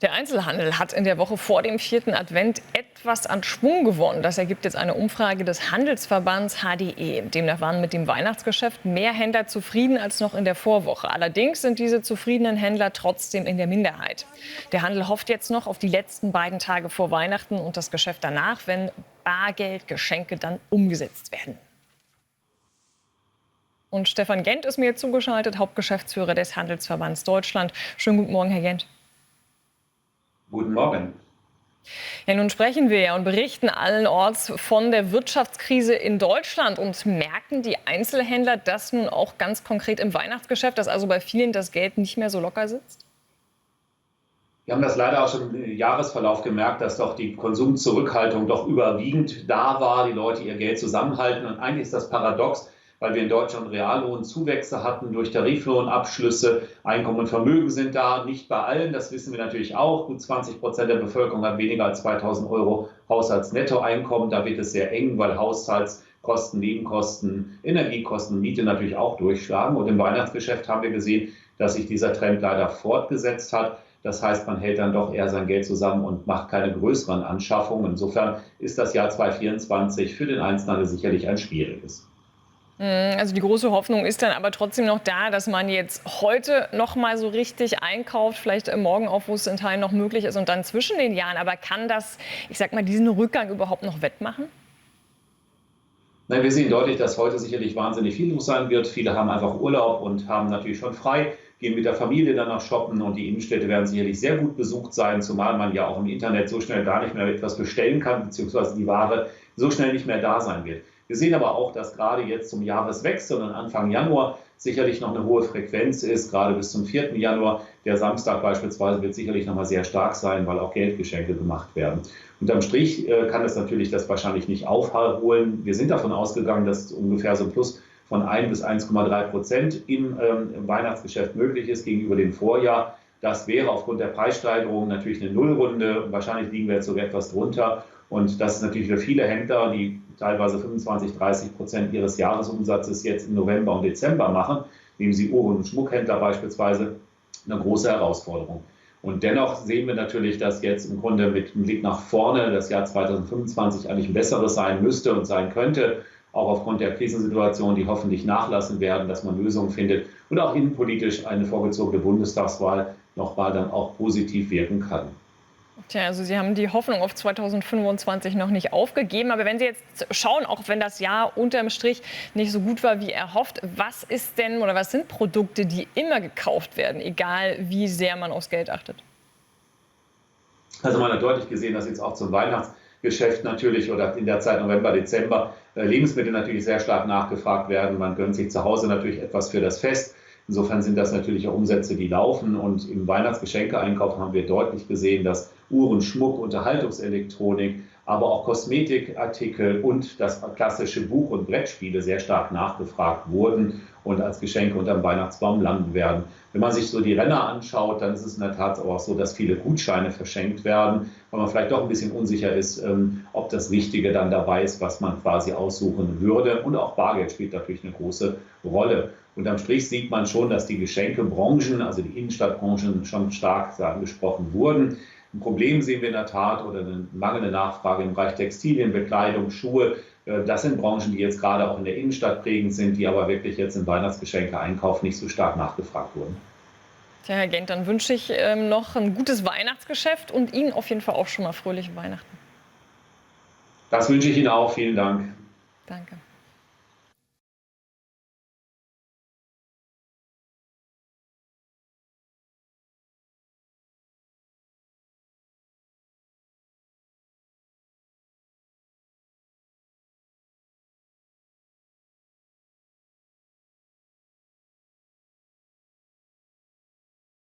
Der Einzelhandel hat in der Woche vor dem 4. Advent etwas an Schwung gewonnen. Das ergibt jetzt eine Umfrage des Handelsverbands HDE. Demnach waren mit dem Weihnachtsgeschäft mehr Händler zufrieden als noch in der Vorwoche. Allerdings sind diese zufriedenen Händler trotzdem in der Minderheit. Der Handel hofft jetzt noch auf die letzten beiden Tage vor Weihnachten und das Geschäft danach, wenn Bargeldgeschenke dann umgesetzt werden. Und Stefan Gent ist mir zugeschaltet, Hauptgeschäftsführer des Handelsverbands Deutschland. Schönen guten Morgen, Herr Gent. Guten Morgen. Ja, nun sprechen wir ja und berichten allenorts von der Wirtschaftskrise in Deutschland. Und merken die Einzelhändler das nun auch ganz konkret im Weihnachtsgeschäft, dass also bei vielen das Geld nicht mehr so locker sitzt? Wir haben das leider auch schon im Jahresverlauf gemerkt, dass doch die Konsumzurückhaltung doch überwiegend da war, die Leute ihr Geld zusammenhalten. Und eigentlich ist das paradox, weil wir in Deutschland Reallohnzuwächse hatten durch Tariflohnabschlüsse. Einkommen und Vermögen sind da, nicht bei allen, das wissen wir natürlich auch. Gut 20% der Bevölkerung hat weniger als 2.000 Euro Haushaltsnettoeinkommen. Da wird es sehr eng, weil Haushaltskosten, Nebenkosten, Energiekosten und Miete natürlich auch durchschlagen. Und im Weihnachtsgeschäft haben wir gesehen, dass sich dieser Trend leider fortgesetzt hat. Das heißt, man hält dann doch eher sein Geld zusammen und macht keine größeren Anschaffungen. Insofern ist das Jahr 2024 für den Einzelhandel sicherlich ein schwieriges. Also die große Hoffnung ist dann aber trotzdem noch da, dass man jetzt heute noch mal so richtig einkauft, vielleicht morgen auch, wo es in Teilen noch möglich ist und dann zwischen den Jahren. Aber kann das, ich sag mal, diesen Rückgang überhaupt noch wettmachen? Nein, wir sehen deutlich, dass heute sicherlich wahnsinnig viel los sein wird. Viele haben einfach Urlaub und haben natürlich schon frei, gehen mit der Familie danach shoppen und die Innenstädte werden sicherlich sehr gut besucht sein, zumal man ja auch im Internet so schnell gar nicht mehr etwas bestellen kann, beziehungsweise die Ware so schnell nicht mehr da sein wird. Wir sehen aber auch, dass gerade jetzt zum Jahreswechsel und Anfang Januar sicherlich noch eine hohe Frequenz ist, gerade bis zum 4. Januar. Der Samstag beispielsweise wird sicherlich noch mal sehr stark sein, weil auch Geldgeschenke gemacht werden. Unterm Strich kann es natürlich das wahrscheinlich nicht aufholen. Wir sind davon ausgegangen, dass ungefähr so ein Plus von 1 bis 1,3% im Weihnachtsgeschäft möglich ist gegenüber dem Vorjahr. Das wäre aufgrund der Preissteigerung natürlich eine Nullrunde. Wahrscheinlich liegen wir jetzt sogar etwas drunter. Und das ist natürlich für viele Händler, die teilweise 25-30% ihres Jahresumsatzes jetzt im November und Dezember machen, nehmen Sie Uhren- und Schmuckhändler beispielsweise, eine große Herausforderung. Und dennoch sehen wir natürlich, dass jetzt im Grunde mit dem Blick nach vorne das Jahr 2025 eigentlich ein besseres sein müsste und sein könnte, auch aufgrund der Krisensituation, die hoffentlich nachlassen werden, dass man Lösungen findet und auch innenpolitisch eine vorgezogene Bundestagswahl nochmal dann auch positiv wirken kann. Tja, also Sie haben die Hoffnung auf 2025 noch nicht aufgegeben. Aber wenn Sie jetzt schauen, auch wenn das Jahr unterm Strich nicht so gut war wie erhofft, was ist denn oder was sind Produkte, die immer gekauft werden, egal wie sehr man aufs Geld achtet? Also man hat deutlich gesehen, dass jetzt auch zum Weihnachtsgeschäft natürlich oder in der Zeit November, Dezember Lebensmittel natürlich sehr stark nachgefragt werden. Man gönnt sich zu Hause natürlich etwas für das Fest. Insofern sind das natürlich auch Umsätze, die laufen. Und im Weihnachtsgeschenkeeinkauf haben wir deutlich gesehen, dass Uhren, Schmuck, Unterhaltungselektronik, aber auch Kosmetikartikel und das klassische Buch- und Brettspiele sehr stark nachgefragt wurden und als Geschenke unterm Weihnachtsbaum landen werden. Wenn man sich so die Renner anschaut, dann ist es in der Tat auch so, dass viele Gutscheine verschenkt werden, weil man vielleicht doch ein bisschen unsicher ist, ob das Richtige dann dabei ist, was man quasi aussuchen würde. Und auch Bargeld spielt natürlich eine große Rolle. Unterm Strich sieht man schon, dass die Geschenkebranchen, also die Innenstadtbranchen, schon stark angesprochen wurden. Ein Problem sehen wir in der Tat oder eine mangelnde Nachfrage im Bereich Textilien, Bekleidung, Schuhe. Das sind Branchen, die jetzt gerade auch in der Innenstadt prägend sind, die aber wirklich jetzt im Weihnachtsgeschenke-Einkauf nicht so stark nachgefragt wurden. Tja, Herr Gent, dann wünsche ich noch ein gutes Weihnachtsgeschäft und Ihnen auf jeden Fall auch schon mal fröhliche Weihnachten. Das wünsche ich Ihnen auch. Vielen Dank. Danke.